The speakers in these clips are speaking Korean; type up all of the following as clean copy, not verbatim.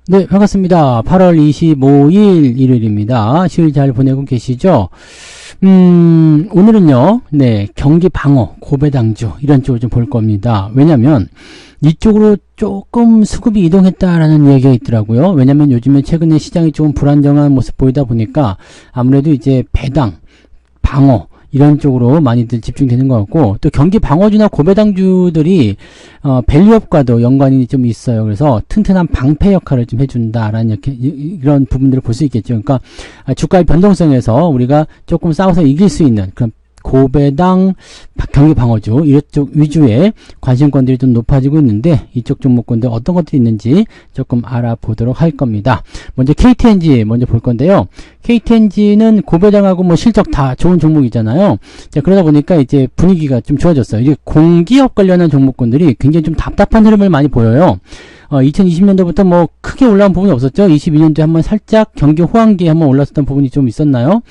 네, 반갑습니다. 8월 25일 일요일입니다. 휴일 잘 보내고 계시죠? 오늘은요, 네, 경기 방어, 고배당주, 이런 쪽을 좀 볼 겁니다. 왜냐면, 이쪽으로 조금 수급이 이동했다라는 이야기가 있더라고요. 왜냐면 요즘에 최근에 시장이 조금 불안정한 모습 보이다 보니까, 아무래도 이제 배당, 방어, 이런 쪽으로 많이들 집중되는 것 같고, 또 경기 방어주나 고배당주들이 밸류업과도 연관이 좀 있어요. 그래서 튼튼한 방패 역할을 좀 해준다라는 이런 부분들을 볼 수 있겠죠. 그러니까 주가의 변동성에서 우리가 조금 싸워서 이길 수 있는 그런 고배당 경기 방어주 이쪽 위주의 관심권들이 좀 높아지고 있는데, 이쪽 종목군들 어떤 것들이 있는지 조금 알아보도록 할 겁니다. 먼저 KTNG 먼저 볼 건데요. KTNG는 고배당하고 뭐 실적 다 좋은 종목이잖아요. 자, 그러다 보니까 이제 분위기가 좀 좋아졌어요. 이제 공기업 관련한 종목군들이 굉장히 좀 답답한 흐름을 많이 보여요. 2020년도부터 뭐 크게 올라온 부분이 없었죠. 22년도에 한번 살짝 경기 호황기에 한번 올랐었던 부분이 좀 있었나요?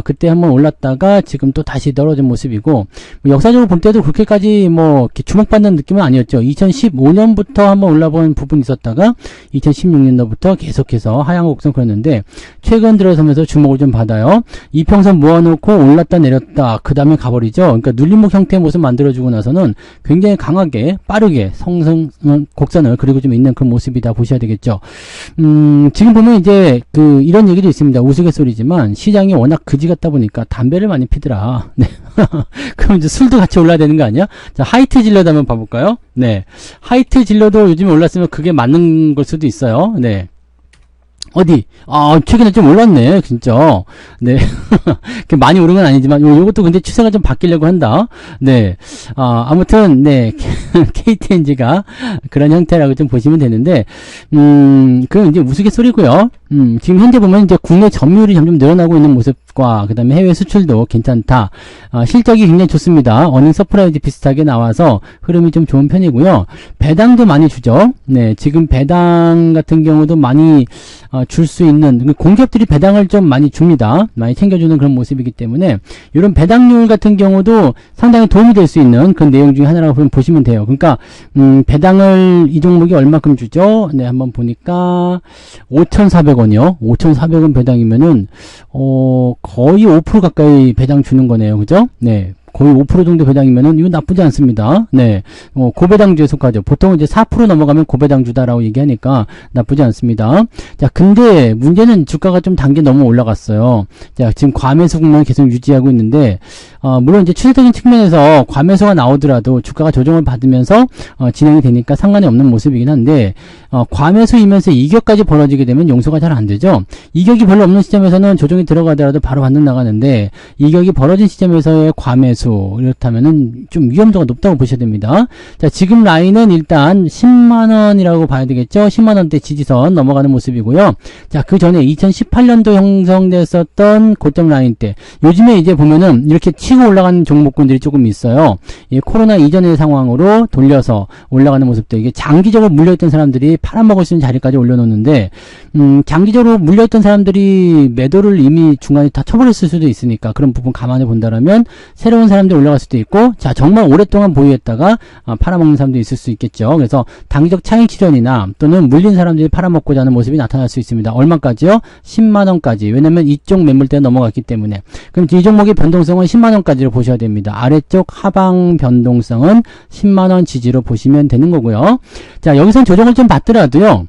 그때 한번 올랐다가 지금 또 다시 떨어진 모습이고, 뭐 역사적으로 볼 때도 그렇게까지 뭐 이렇게 주목받는 느낌은 아니었죠. 2015년부터 한번 올라본 부분이 있었다가 2016년도부터 계속해서 하향 곡선 그렸는데, 최근 들어서면서 주목을 좀 받아요. 이평선 모아놓고 올랐다 내렸다 그 다음에 가버리죠. 그러니까 눌림목 형태의 모습 만들어주고 나서는 굉장히 강하게 빠르게 곡선을 그리고 좀 있는 그런 모습이다 보셔야 되겠죠. 지금 보면 이제 이런 얘기도 있습니다. 우스갯소리지만 시장이 워낙 그지 같다 보니까 담배를 많이 피더라. 네. 그럼 이제 술도 같이 올라야 되는 거 아니야? 자, 하이트 진로도 한번 봐볼까요? 네. 하이트 진로도 요즘에 올랐으면 그게 맞는 걸 수도 있어요. 네. 어디? 최근에 좀 올랐네, 진짜. 네. 많이 오른 건 아니지만, 요것도 근데 추세가 좀 바뀌려고 한다. 네. 아무튼, 네. KTNG가 그런 형태라고 좀 보시면 되는데, 그건 이제 우스갯소리고요. 지금 현재 보면 이제 국내 점유율이 점점 늘어나고 있는 모습과, 그 다음에 해외 수출도 괜찮다. 실적이 굉장히 좋습니다. 어닝 서프라이즈 비슷하게 나와서 흐름이 좀 좋은 편이고요. 배당도 많이 주죠. 네. 지금 배당 같은 경우도 많이, 줄 수 있는, 공기업들이 배당을 좀 많이 줍니다. 많이 챙겨주는 그런 모습이기 때문에, 이런 배당률 같은 경우도 상당히 도움이 될 수 있는 그런 내용 중에 하나라고 보시면 돼요. 그러니까, 배당을 이 종목이 얼마큼 주죠? 네, 한번 보니까, 5,400원이요. 5,400원 배당이면은, 거의 5% 가까이 배당 주는 거네요. 그죠? 네. 거의 5% 정도 배당이면은 이건 나쁘지 않습니다. 네. 고배당주에 속하죠. 보통 이제 4% 넘어가면 고배당주다라고 얘기하니까 나쁘지 않습니다. 자, 근데 문제는 주가가 좀 단계 너무 올라갔어요. 자, 지금 과매수 국면을 계속 유지하고 있는데, 물론 이제 추세적인 측면에서 과매수가 나오더라도 주가가 조정을 받으면서 진행이 되니까 상관이 없는 모습이긴 한데, 과매수이면서 이격까지 벌어지게 되면 용서가 잘 안 되죠. 이격이 별로 없는 시점에서는 조정이 들어가더라도 바로 반등 나가는데, 이격이 벌어진 시점에서의 과매수, 이렇다면은 좀 위험도가 높다고 보셔야 됩니다. 자, 지금 라인은 일단 10만원이라고 봐야 되겠죠. 10만원대 지지선 넘어가는 모습이고요. 자, 그 전에 2018년도 형성됐었던 고점 라인 때, 요즘에 이제 보면은 이렇게 치고 올라가는 종목군들이 조금 있어요. 이 코로나 이전의 상황으로 돌려서 올라가는 모습들, 이게 장기적으로 물려있던 사람들이 팔아먹을 수 있는 자리까지 올려놓는데, 장기적으로 물려있던 사람들이 매도를 이미 중간에 다 쳐버렸을 수도 있으니까, 그런 부분 감안해 본다라면 새로운 사람들이 올라갈 수도 있고, 자, 정말 오랫동안 보유했다가 팔아먹는 사람도 있을 수 있겠죠. 그래서 단기적 차익 실현이나 또는 물린 사람들이 팔아먹고자 하는 모습이 나타날 수 있습니다. 얼마까지요? 10만원까지. 왜냐면 이쪽 매물대가 넘어갔기 때문에. 그럼 이 종목의 변동성은 10만원까지로 보셔야 됩니다. 아래쪽 하방 변동성은 10만원 지지로 보시면 되는 거고요. 자, 여기선 조정을 좀 받더라도요,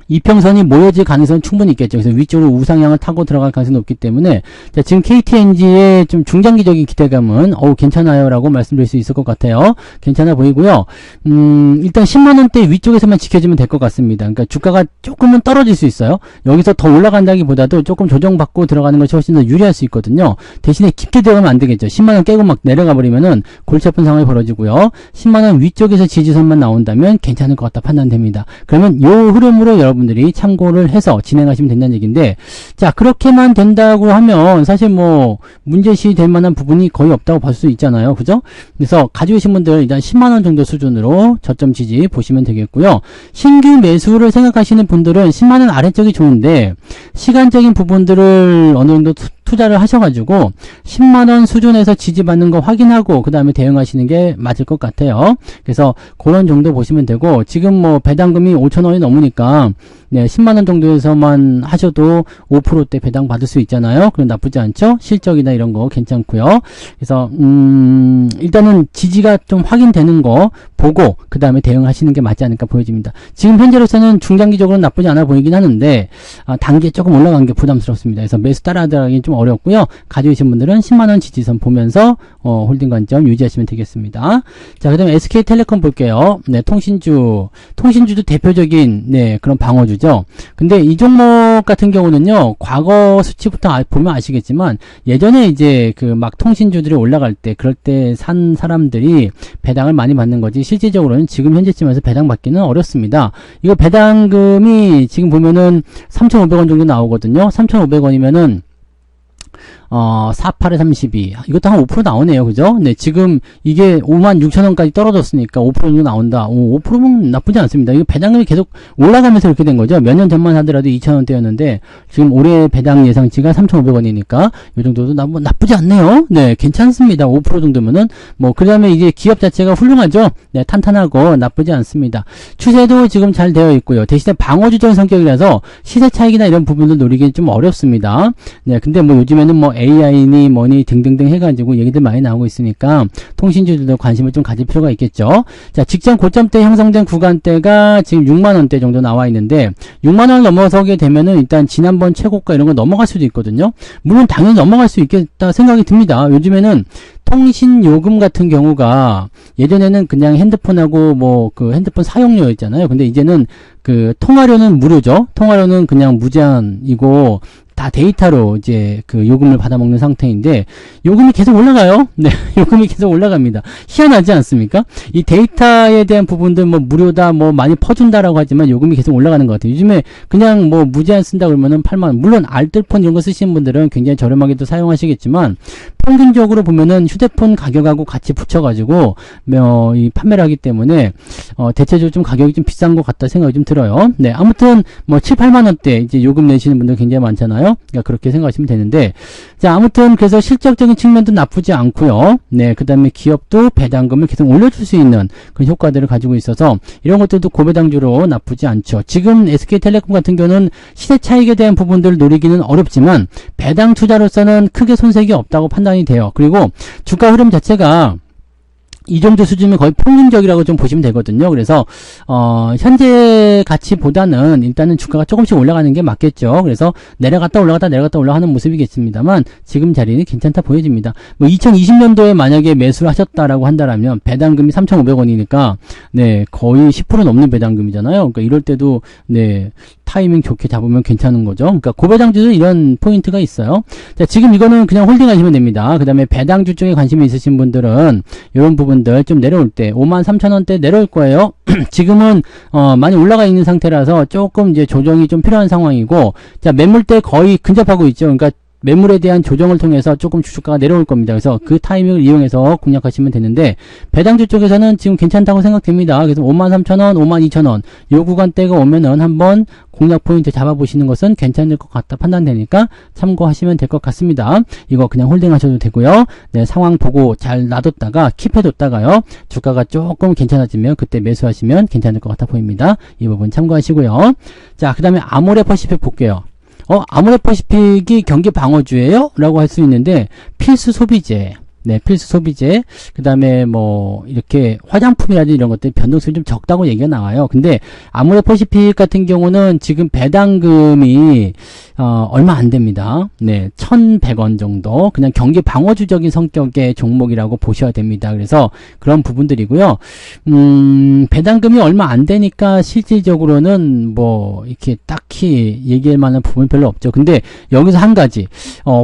이평선이 모여질 가능성은 충분히 있겠죠. 그래서 위쪽으로 우상향을 타고 들어갈 가능성이 높기 때문에, 자, 지금 KTNG의 좀 중장기적인 기대감은 괜찮아요 라고 말씀드릴 수 있을 것 같아요. 괜찮아 보이고요. 일단 10만원대 위쪽에서만 지켜주면 될 것 같습니다. 그러니까 주가가 조금은 떨어질 수 있어요. 여기서 더 올라간다기보다도 조금 조정받고 들어가는 것이 훨씬 더 유리할 수 있거든요. 대신에 깊게 들어가면 안 되겠죠. 10만원 깨고 막 내려가 버리면은 골치 아픈 상황이 벌어지고요. 10만원 위쪽에서 지지선만 나온다면 괜찮을 것 같다 판단됩니다. 그러면 요 흐름으로 여러분 여러분들이 참고를 해서 진행하시면 된다는 얘기인데, 자, 그렇게만 된다고 하면 사실 뭐 문제시 될 만한 부분이 거의 없다고 볼 수 있잖아요. 그죠? 그래서 가지고 계신 분들 일단 10만원 정도 수준으로 저점 지지 보시면 되겠고요. 신규 매수를 생각하시는 분들은 10만원 아래쪽이 좋은데, 시간적인 부분들을 어느 정도 투자를 하셔가지고 10만원 수준에서 지지받는 거 확인하고 그 다음에 대응하시는 게 맞을 것 같아요. 그래서 그런 정도 보시면 되고, 지금 뭐 배당금이 5천원이 넘으니까 네, 10만원 정도에서만 하셔도 5%대 배당 받을 수 있잖아요. 그럼 나쁘지 않죠? 실적이나 이런 거 괜찮고요. 그래서 일단은 지지가 좀 확인되는 거 보고 그 다음에 대응하시는 게 맞지 않을까 보여집니다. 지금 현재로서는 중장기적으로 나쁘지 않아 보이긴 하는데 단기에 조금 올라간 게 부담스럽습니다. 그래서 매수 따라하기 좀 어렵고요. 가지고 계신 분들은 10만원 지지선 보면서 홀딩 관점 유지하시면 되겠습니다. 자, 그 다음에 SK텔레콤 볼게요. 네, 통신주도 대표적인 네, 그런 방어주죠. 근데 이 종목 같은 경우는요, 과거 수치부터 보면 아시겠지만 예전에 이제 그 막 통신주들이 올라갈 때 그럴 때 산 사람들이 배당을 많이 받는 거지, 실질적으로는 지금 현재쯤에서 배당 받기는 어렵습니다. 이거 배당금이 지금 보면은 3,500원 정도 나오거든요. 3,500원이면은 48에 32. 이것도 한 5% 나오네요. 그죠? 네, 지금 이게 56,000원까지 떨어졌으니까 5% 정도 나온다. 5%면 나쁘지 않습니다. 이거 배당금이 계속 올라가면서 이렇게 된 거죠. 몇 년 전만 하더라도 2,000원대였는데, 지금 올해 배당 예상치가 3,500원이니까, 이 정도도 나쁘지 않네요. 네, 괜찮습니다. 5% 정도면은. 그 다음에 이게 기업 자체가 훌륭하죠? 네, 탄탄하고 나쁘지 않습니다. 추세도 지금 잘 되어 있고요. 대신에 방어주적인 성격이라서 시세 차익이나 이런 부분을 노리기 좀 어렵습니다. 네, 근데 요즘에는 AI니 뭐니 등등등 해가지고 얘기들 많이 나오고 있으니까 통신주들도 관심을 좀 가질 필요가 있겠죠. 자, 직전 고점대 형성된 구간대가 지금 6만원대 정도 나와 있는데, 6만원을 넘어서게 되면은 일단 지난번 최고가 이런 거 넘어갈 수도 있거든요. 물론 당연히 넘어갈 수 있겠다 생각이 듭니다. 요즘에는 통신 요금 같은 경우가 예전에는 그냥 핸드폰하고 그 핸드폰 사용료였잖아요. 근데 이제는 그 통화료는 무료죠. 통화료는 그냥 무제한이고 다 데이터로 이제 그 요금을 받아먹는 상태인데, 요금이 계속 올라가요. 네, 요금이 계속 올라갑니다. 희한하지 않습니까? 이 데이터에 대한 부분들 무료다 많이 퍼준다라고 하지만 요금이 계속 올라가는 것 같아요. 요즘에 그냥 무제한 쓴다 그러면은 8만원. 물론 알뜰폰 이런 거 쓰시는 분들은 굉장히 저렴하게도 사용하시겠지만, 평균적으로 보면은 휴대폰 가격하고 같이 붙여가지고 이 판매를 하기 때문에 대체적으로 좀 가격이 좀 비싼 것 같다 생각이 좀 들어요. 네, 아무튼 7, 8만원대 이제 요금 내시는 분들 굉장히 많잖아요. 그러니까 그렇게 생각하시면 되는데, 자, 아무튼 그래서 실적적인 측면도 나쁘지 않고요. 네, 그 다음에 기업도 배당금을 계속 올려줄 수 있는 그런 효과들을 가지고 있어서 이런 것들도 고배당주로 나쁘지 않죠. 지금 SK텔레콤 같은 경우는 시세 차익에 대한 부분들을 노리기는 어렵지만 배당 투자로서는 크게 손색이 없다고 판단이 돼요. 그리고 주가 흐름 자체가 이 정도 수준이면 거의 평균적이라고 좀 보시면 되거든요. 그래서 현재 가치보다는 일단은 주가가 조금씩 올라가는 게 맞겠죠. 그래서 내려갔다 올라가는 모습이겠습니다만 지금 자리는 괜찮다 보여집니다. 2020년도에 만약에 매수를 하셨다라고 한다라면 배당금이 3,500원이니까 네, 거의 10% 넘는 배당금이잖아요. 그러니까 이럴 때도 네, 타이밍 좋게 잡으면 괜찮은 거죠. 그러니까 고배당주도 이런 포인트가 있어요. 자, 지금 이거는 그냥 홀딩 하시면 됩니다. 그 다음에 배당주 쪽에 관심이 있으신 분들은 이런 부분들 좀 내려올 때 53,000원대 내려올 거예요. 지금은 많이 올라가 있는 상태라서 조금 이제 조정이 좀 필요한 상황이고, 자, 매물대 거의 근접하고 있죠. 그러니까 매물에 대한 조정을 통해서 조금 주가가 내려올 겁니다. 그래서 그 타이밍을 이용해서 공략하시면 되는데, 배당주 쪽에서는 지금 괜찮다고 생각됩니다. 그래서 53,000원, 52,000원 요 구간대가 오면은 한번 공략 포인트 잡아보시는 것은 괜찮을 것 같다 판단되니까 참고하시면 될 것 같습니다. 이거 그냥 홀딩 하셔도 되고요. 네, 상황 보고 잘 놔뒀다가 킵해뒀다가요, 주가가 조금 괜찮아지면 그때 매수하시면 괜찮을 것 같아 보입니다. 이 부분 참고하시고요. 자, 그 다음에 아모레퍼시픽 볼게요. 아모레퍼시픽이 경기 방어주예요? 라고 할 수 있는데, 필수 소비재. 네, 필수 소비재. 그 다음에 이렇게 화장품이라든지 이런 것들 변동성이 좀 적다고 얘기가 나와요. 근데 아모레퍼시픽 같은 경우는 지금 배당금이 얼마 안 됩니다. 네, 1,100원 정도. 그냥 경기 방어주적인 성격의 종목이라고 보셔야 됩니다. 그래서 그런 부분들이고요. 배당금이 얼마 안 되니까 실질적으로는 이렇게 딱히 얘기할 만한 부분이 별로 없죠. 근데 여기서 한 가지,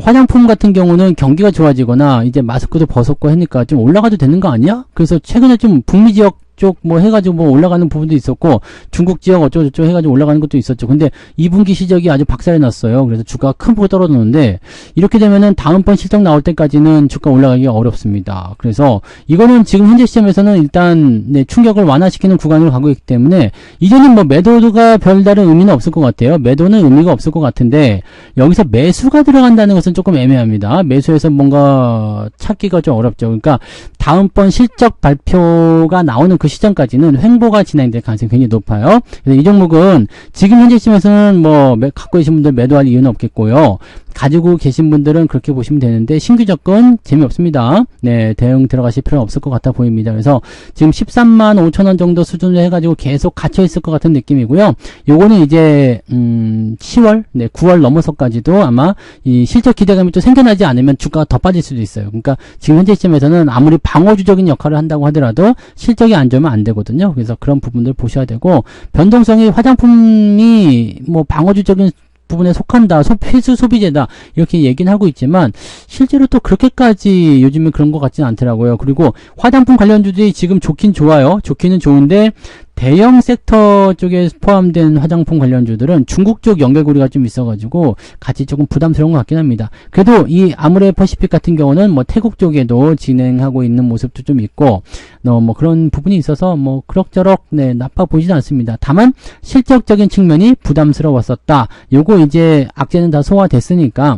화장품 같은 경우는 경기가 좋아지거나 이제 마스크도 벗었고 하니까 좀 올라가도 되는 거 아니야? 그래서 최근에 좀 북미 지역 쪽 뭐 해가지고 뭐 올라가는 부분도 있었고 중국 지역 어쩌고저쩌고 해가지고 올라가는 것도 있었죠. 근데 2분기 실적이 아주 박살이 났어요. 그래서 주가가 큰 폭으로 떨어졌는데 이렇게 되면은 다음번 실적 나올 때까지는 주가 올라가기가 어렵습니다. 그래서 이거는 지금 현재 시점에서는 일단 네, 충격을 완화시키는 구간으로 가고 있기 때문에 이제는 뭐 매도가 별다른 의미는 없을 것 같아요. 매도는 의미가 없을 것 같은데 여기서 매수가 들어간다는 것은 조금 애매합니다. 매수해서 뭔가 찾기가 좀 어렵죠. 그러니까 다음번 실적 발표가 나오는 그 시점까지는 횡보가 진행될 가능성이 굉장히 높아요. 그래서 이 종목은 지금 현재 시점에서는 뭐 갖고 계신 분들 매도할 이유는 없겠고요. 가지고 계신 분들은 그렇게 보시면 되는데 신규 접근 재미없습니다. 네, 대응 들어가실 필요는 없을 것 같아 보입니다. 그래서 지금 13만 5천 원 정도 수준으로 해가지고 계속 갇혀 있을 것 같은 느낌이고요. 요거는 이제 10월, 네, 9월 넘어서까지도 아마 이 실적 기대감이 또 생겨나지 않으면 주가가 더 빠질 수도 있어요. 그러니까 지금 현재 시점에서는 아무리 방어주적인 역할을 한다고 하더라도 실적이 안 좋으면 안 되거든요. 그래서 그런 부분들 보셔야 되고 변동성이 화장품이 뭐 방어주적인 부분에 속한다, 필수 소비재다 이렇게 얘기는 하고 있지만 실제로 또 그렇게까지 요즘에 그런 것 같지는 않더라고요. 그리고 화장품 관련주들이 지금 좋긴 좋아요. 좋기는 좋은데 대형 섹터 쪽에 포함된 화장품 관련주들은 중국 쪽 연결고리가 좀 있어가지고 같이 조금 부담스러운 것 같긴 합니다. 그래도 이 아무레 퍼시픽 같은 경우는 뭐 태국 쪽에도 진행하고 있는 모습도 좀 있고 뭐 그런 부분이 있어서 뭐 그럭저럭 네, 나빠 보이진 않습니다. 다만 실적적인 측면이 부담스러웠었다. 요거 이제 악재는 다 소화됐으니까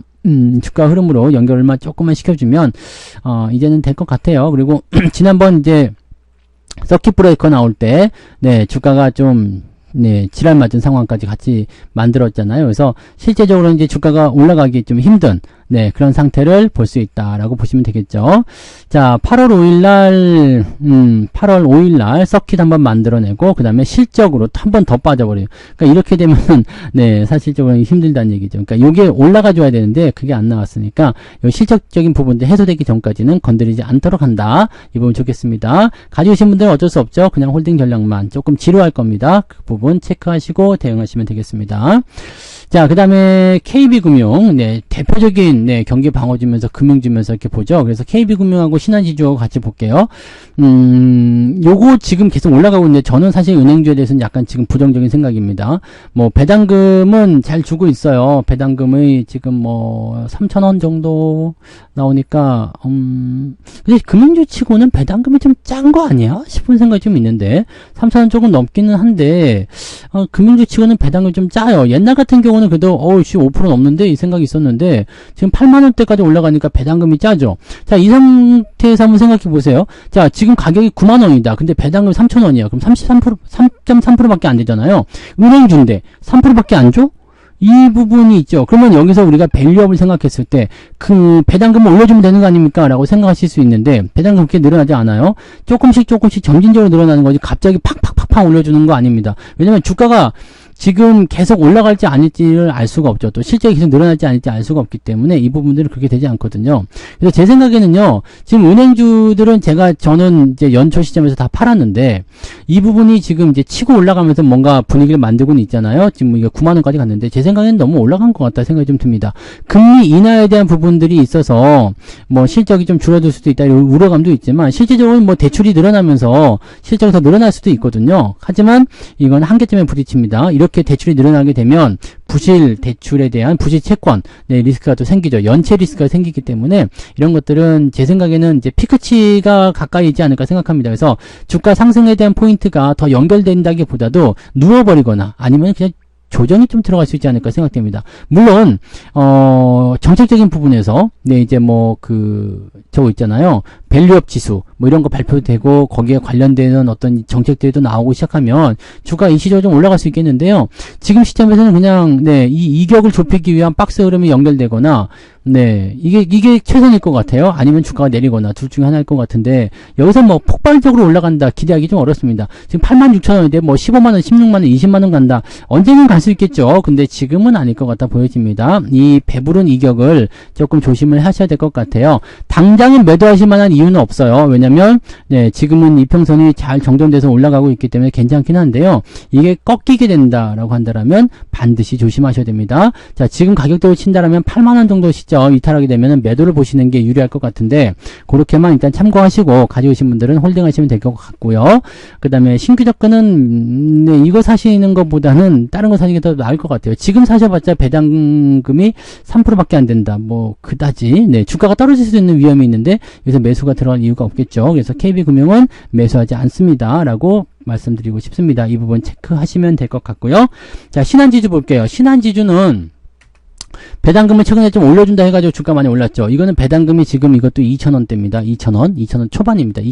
주가 흐름으로 연결만 조금만 시켜주면 이제는 될 것 같아요. 그리고 지난번 이제 서킷 브레이커 나올 때, 네, 주가가 좀, 네, 지랄 맞은 상황까지 같이 만들었잖아요. 그래서 실제적으로 이제 주가가 올라가기 좀 힘든, 네, 그런 상태를 볼 수 있다라고 보시면 되겠죠. 자, 8월 5일날 서킷 한번 만들어내고, 그 다음에 실적으로 한 번 더 빠져버려요. 그러니까 이렇게 되면은, 네, 사실적으로 힘들다는 얘기죠. 그러니까 요게 올라가줘야 되는데, 그게 안 나왔으니까, 요 실적적인 부분들 해소되기 전까지는 건드리지 않도록 한다. 이 부분 좋겠습니다. 가지고 계신 분들은 어쩔 수 없죠. 그냥 홀딩 전략만 조금 지루할 겁니다. 그 부분 체크하시고 대응하시면 되겠습니다. 자, 그 다음에 KB금융, 네, 대표적인, 네, 경기 방어주면서 금융주면서 이렇게 보죠. 그래서 KB금융하고 신한지주하고 같이 볼게요. 요거 지금 계속 올라가고 있는데, 저는 사실 은행주에 대해서는 약간 지금 부정적인 생각입니다. 뭐, 배당금은 잘 주고 있어요. 배당금의 지금 뭐, 3,000원 정도 나오니까, 근데 금융주 치고는 배당금이 좀 짠 거 아니야? 싶은 생각이 좀 있는데, 3,000원 조금 넘기는 한데, 금융주 치고는 배당금이 좀 짜요. 옛날 같은 경우는 그래도 5% 넘는데 이 생각이 있었는데 지금 8만원대까지 올라가니까 배당금이 짜죠. 자, 이 상태에서 한번 생각해 보세요. 자, 지금 가격이 9만원이다. 근데 배당금 3,000원이야. 그럼 33%, 3.3%밖에 안 되잖아요. 은행주인데 3%밖에 안 줘? 이 부분이 있죠. 그러면 여기서 우리가 밸류업을 생각했을 때 그 배당금을 올려주면 되는 거 아닙니까? 라고 생각하실 수 있는데 배당금 그렇게 늘어나지 않아요. 조금씩 점진적으로 늘어나는 거지 갑자기 팍팍팍팍 올려주는 거 아닙니다. 왜냐면 주가가 지금 계속 올라갈지 아닐지를 알 수가 없죠. 또 실적이 계속 늘어날지 아닐지 알 수가 없기 때문에 이 부분들은 그렇게 되지 않거든요. 그래서 제 생각에는요, 지금 은행주들은 저는 이제 연초 시점에서 다 팔았는데, 이 부분이 지금 이제 치고 올라가면서 뭔가 분위기를 만들고는 있잖아요. 지금 이게 9만원까지 갔는데, 제 생각에는 너무 올라간 것 같다 생각이 좀 듭니다. 금리 인하에 대한 부분들이 있어서, 뭐 실적이 좀 줄어들 수도 있다, 이런 우려감도 있지만, 실질적으로 뭐 대출이 늘어나면서 실적이 더 늘어날 수도 있거든요. 하지만 이건 한계점에 부딪힙니다. 이렇게 대출이 늘어나게 되면 부실 대출에 대한 부실 채권 네, 리스크가 또 생기죠. 연체 리스크가 생기기 때문에 이런 것들은 제 생각에는 이제 피크치가 가까이 있지 않을까 생각합니다. 그래서 주가 상승에 대한 포인트가 더 연결된다기보다도 누워버리거나 아니면 그냥 조정이 좀 들어갈 수 있지 않을까 생각됩니다. 물론 정책적인 부분에서 네 이제 뭐 저거 있잖아요. 밸류업 지수 뭐 이런 거 발표되고 거기에 관련되는 어떤 정책들도 나오고 시작하면 주가 일시적으로 좀 올라갈 수 있겠는데요. 지금 시점에서는 그냥 네 이 이격을 좁히기 위한 박스 흐름이 연결되거나 네 이게 최선일 것 같아요. 아니면 주가가 내리거나 둘 중에 하나일 것 같은데 여기서 뭐 폭발적으로 올라간다 기대하기 좀 어렵습니다. 지금 86,000원인데 뭐 15만원, 16만원, 20만원 간다. 언젠간 갈 수 있겠죠. 근데 지금은 아닐 것 같아 보여집니다. 이 배부른 이격을 조금 조심을 하셔야 될 것 같아요. 당장은 매도하실 만한 이유는 없어요. 왜냐면 왜냐면 네, 지금은 이평선이 잘 정돈돼서 올라가고 있기 때문에 괜찮긴 한데요. 이게 꺾이게 된다라고 한다라면 반드시 조심하셔야 됩니다. 자, 지금 가격대로 친다라면 8만원 정도 시점 이탈하게 되면 매도를 보시는 게 유리할 것 같은데 그렇게만 일단 참고하시고 가지고 오신 분들은 홀딩하시면 될 것 같고요. 그 다음에 신규 접근은 네, 이거 사시는 것보다는 다른 거 사는 게 더 나을 것 같아요. 지금 사셔봤자 배당금이 3%밖에 안 된다. 뭐 그다지 네, 주가가 떨어질 수 있는 위험이 있는데 여기서 매수가 들어갈 이유가 없겠죠. 그래서 KB금융은 매수하지 않습니다 라고 말씀드리고 싶습니다. 이 부분 체크하시면 될 것 같고요. 자, 신한지주 볼게요. 신한지주는 배당금을 최근에 좀 올려준다 해가지고 주가 많이 올랐죠. 이거는 배당금이 지금 이것도 2,000원대입니다. 2,000원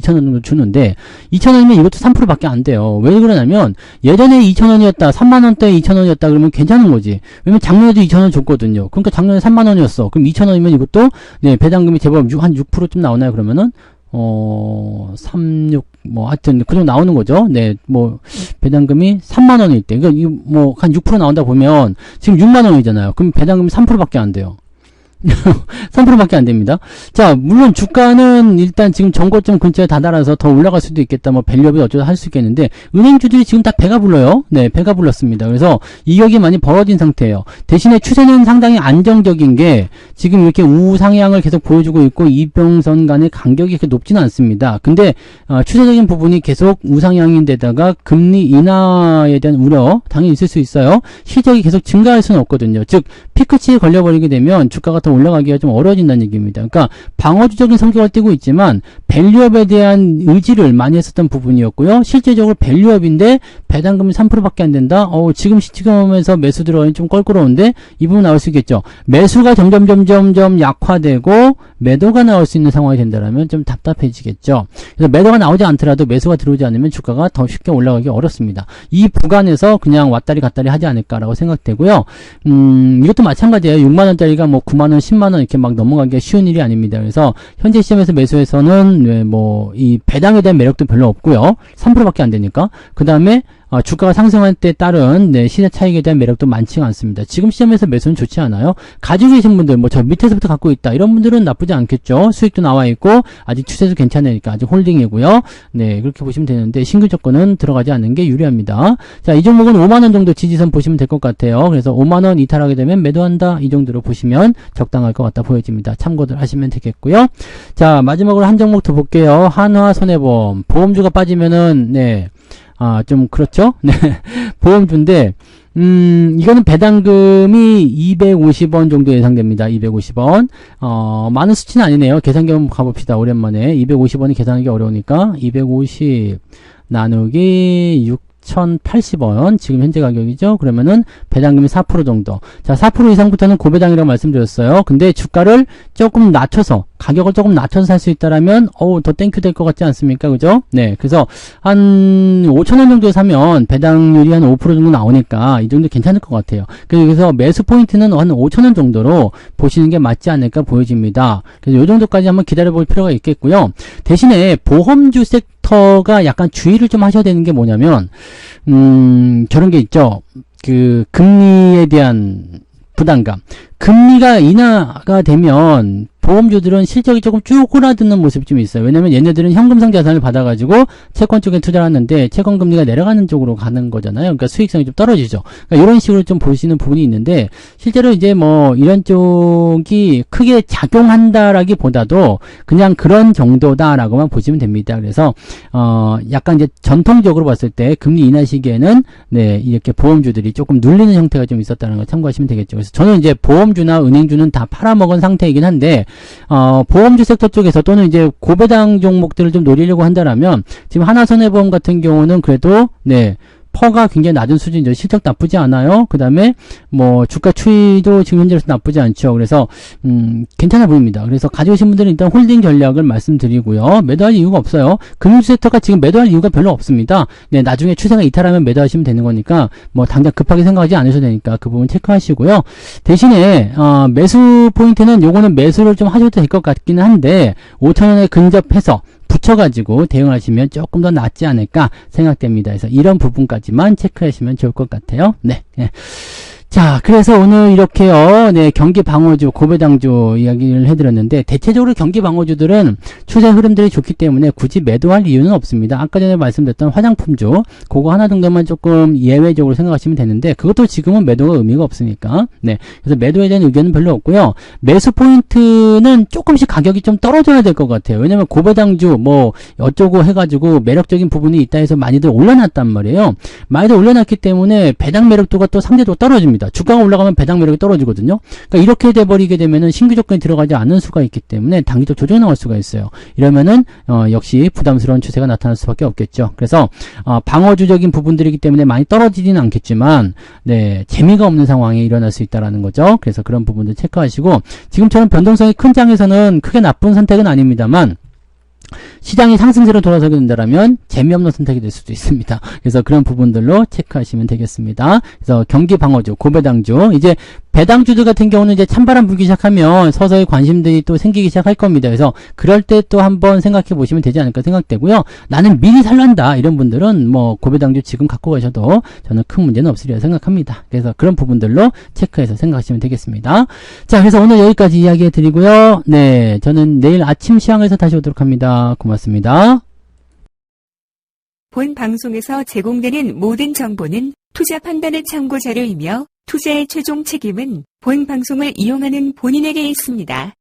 정도 주는데 2,000원이면 이것도 3%밖에 안 돼요. 왜 그러냐면 예전에 2,000원이었다 3만원대 2,000원이었다 그러면 괜찮은 거지. 왜냐면 작년에도 2,000원 줬거든요. 그러니까 작년에 3만원이었어. 그럼 2,000원이면 이것도 네, 배당금이 제법 한 6%좀 나오나요? 그러면은 하여튼, 그 정도 나오는 거죠. 네, 배당금이 3만원일 때. 그러니까, 한 6% 나온다 보면, 지금 6만원이잖아요. 그럼 배당금이 3%밖에 안 돼요. 3%밖에 안 됩니다. 자, 물론 주가는 일단 지금 전고점 근처에 다다라서 더 올라갈 수도 있겠다. 밸류업이 어쩌다 할 수 있겠는데, 은행주들이 지금 다 배가 불러요. 네, 배가 불렀습니다. 그래서 이격이 많이 벌어진 상태예요. 대신에 추세는 상당히 안정적인 게, 지금 이렇게 우상향을 계속 보여주고 있고, 이평선 간의 간격이 그렇게 높지는 않습니다. 근데, 추세적인 부분이 계속 우상향인데다가, 금리 인하에 대한 우려, 당연히 있을 수 있어요. 실적이 계속 증가할 수는 없거든요. 즉, 피크치에 걸려버리게 되면, 주가가 더 올라가기가 좀 어려워진다는 얘기입니다. 그러니까 방어주적인 성격을 띠고 있지만 밸류업에 대한 의지를 많이 했었던 부분이었고요. 실제적으로 밸류업인데 배당금이 3%밖에 안 된다. 지금 시점에서 매수 들어가니 좀 껄끄러운데 이 부분 나올 수 있겠죠. 매수가 점점 약화되고 매도가 나올 수 있는 상황이 된다면 좀 답답해지겠죠. 그래서 매도가 나오지 않더라도 매수가 들어오지 않으면 주가가 더 쉽게 올라가기 어렵습니다. 이 구간에서 그냥 왔다리 갔다리 하지 않을까라고 생각되고요. 이것도 마찬가지예요. 6만원짜리가 9만원 10만원 이렇게 막 넘어가기가 쉬운 일이 아닙니다. 그래서 현재 시점에서 매수해서는 이 배당에 대한 매력도 별로 없고요. 3%밖에 안 되니까. 그 다음에 주가가 상승할 때 따른 시세 차익에 대한 매력도 많지가 않습니다. 지금 시점에서 매수는 좋지 않아요. 가지고 계신 분들 저 밑에서부터 갖고 있다 이런 분들은 나쁘지 않겠죠. 수익도 나와 있고 아직 추세도 괜찮으니까 아직 홀딩이고요. 네, 그렇게 보시면 되는데 신규 조건은 들어가지 않는 게 유리합니다. 자, 이 종목은 5만원 정도 지지선 보시면 될 것 같아요. 그래서 5만원 이탈하게 되면 매도한다 이 정도로 보시면 적당할 것 같다 보여집니다. 참고들 하시면 되겠고요. 자, 마지막으로 한 종목 더 볼게요. 한화손해보험. 보험주가 빠지면은 좀 그렇죠? 네. 보험주인데 이거는 배당금이 250원 정도 예상됩니다. 250원. 많은 수치는 아니네요. 계산기 한번 가봅시다. 오랜만에. 250원이 계산하기 어려우니까 250 나누기 6,080원. 지금 현재 가격이죠. 그러면은 배당금이 4% 정도. 자, 4% 이상부터는 고배당이라고 말씀드렸어요. 근데 주가를 조금 낮춰서 가격을 조금 낮춰서 살 수 있다라면 더 땡큐 될 것 같지 않습니까? 그죠? 네. 그래서 한 5,000원 정도 사면 배당률이 한 5% 정도 나오니까 이 정도 괜찮을 것 같아요. 그래서 매수 포인트는 한 5,000원 정도로 보시는 게 맞지 않을까 보여집니다. 그래서 이 정도까지 한번 기다려 볼 필요가 있겠고요. 대신에 보험주 섹터가 약간 주의를 좀 하셔야 되는 게 뭐냐면 저런 게 있죠. 금리에 대한 부담감. 금리가 인하가 되면 보험주들은 실적이 조금 쪼그라드는 모습이 좀 있어요. 왜냐면 얘네들은 현금성 자산을 받아가지고 채권 쪽에 투자를 하는데 채권 금리가 내려가는 쪽으로 가는 거잖아요. 그러니까 수익성이 좀 떨어지죠. 그러니까 이런 식으로 좀 보시는 부분이 있는데 실제로 이제 이런 쪽이 크게 작용한다라기보다도 그냥 그런 정도다라고만 보시면 됩니다. 그래서 약간 이제 전통적으로 봤을 때 금리 인하 시기에는 네, 이렇게 보험주들이 조금 눌리는 형태가 좀 있었다는 걸 참고하시면 되겠죠. 그래서 저는 이제 보험주나 은행주는 다 팔아먹은 상태이긴 한데 보험주 섹터 쪽에서 또는 이제 고배당 종목들을 좀 노리려고 한다라면 지금 하나손해보험 같은 경우는 그래도 네, 퍼가 굉장히 낮은 수준이죠. 실적 나쁘지 않아요. 그 다음에 주가 추이도 지금 현재로서 나쁘지 않죠. 그래서 괜찮아 보입니다. 그래서 가져오신 분들은 일단 홀딩 전략을 말씀드리고요. 매도할 이유가 없어요. 금융주 섹터가 지금 매도할 이유가 별로 없습니다. 네, 나중에 추세가 이탈하면 매도하시면 되는 거니까 당장 급하게 생각하지 않으셔도 되니까 그 부분 체크하시고요. 대신에 매수 포인트는 요거는 매수를 좀 하셔도 될 것 같기는 한데 5,000원에 근접해서 붙여가지고 대응하시면 조금 더 낫지 않을까 생각됩니다. 그래서 이런 부분까지만 체크하시면 좋을 것 같아요. 네. 자, 그래서 오늘 이렇게요, 네, 경기 방어주, 고배당주 이야기를 해드렸는데, 대체적으로 경기 방어주들은 추세 흐름들이 좋기 때문에 굳이 매도할 이유는 없습니다. 아까 전에 말씀드렸던 화장품주, 그거 하나 정도만 조금 예외적으로 생각하시면 되는데, 그것도 지금은 매도가 의미가 없으니까, 네. 그래서 매도에 대한 의견은 별로 없고요. 매수 포인트는 조금씩 가격이 좀 떨어져야 될 것 같아요. 왜냐면 고배당주, 뭐, 어쩌고 해가지고 매력적인 부분이 있다 해서 많이들 올려놨단 말이에요. 많이들 올려놨기 때문에 배당 매력도가 또 상대적으로 떨어집니다. 주가가 올라가면 배당 매력이 떨어지거든요. 그러니까 이렇게 돼버리게 되면은 신규 조건이 들어가지 않을 수가 있기 때문에 단기적 조정이 나올 수가 있어요. 이러면은 역시 부담스러운 추세가 나타날 수밖에 없겠죠. 그래서 방어주적인 부분들이기 때문에 많이 떨어지지는 않겠지만, 네, 재미가 없는 상황이 일어날 수 있다라는 거죠. 그래서 그런 부분들 체크하시고, 지금처럼 변동성이 큰 장에서는 크게 나쁜 선택은 아닙니다만, 시장이 상승세로 돌아서게 된다면 재미없는 선택이 될 수도 있습니다. 그래서 그런 부분들로 체크하시면 되겠습니다. 그래서 경기 방어주, 고배당주, 이제 배당주들 같은 경우는 이제 찬바람 불기 시작하면 서서히 관심들이 또 생기기 시작할 겁니다. 그래서 그럴 때 또 한번 생각해 보시면 되지 않을까 생각되고요. 나는 미리 살란다 이런 분들은 뭐 고배당주 지금 갖고 가셔도 저는 큰 문제는 없으리라 생각합니다. 그래서 그런 부분들로 체크해서 생각하시면 되겠습니다. 자, 그래서 오늘 여기까지 이야기해 드리고요. 네, 저는 내일 아침 시황에서 다시 오도록 합니다. 고맙습니다. 본 방송에서 제공되는 모든 정보는 투자 판단의 참고 자료이며 투자의 최종 책임은 본 방송을 이용하는 본인에게 있습니다.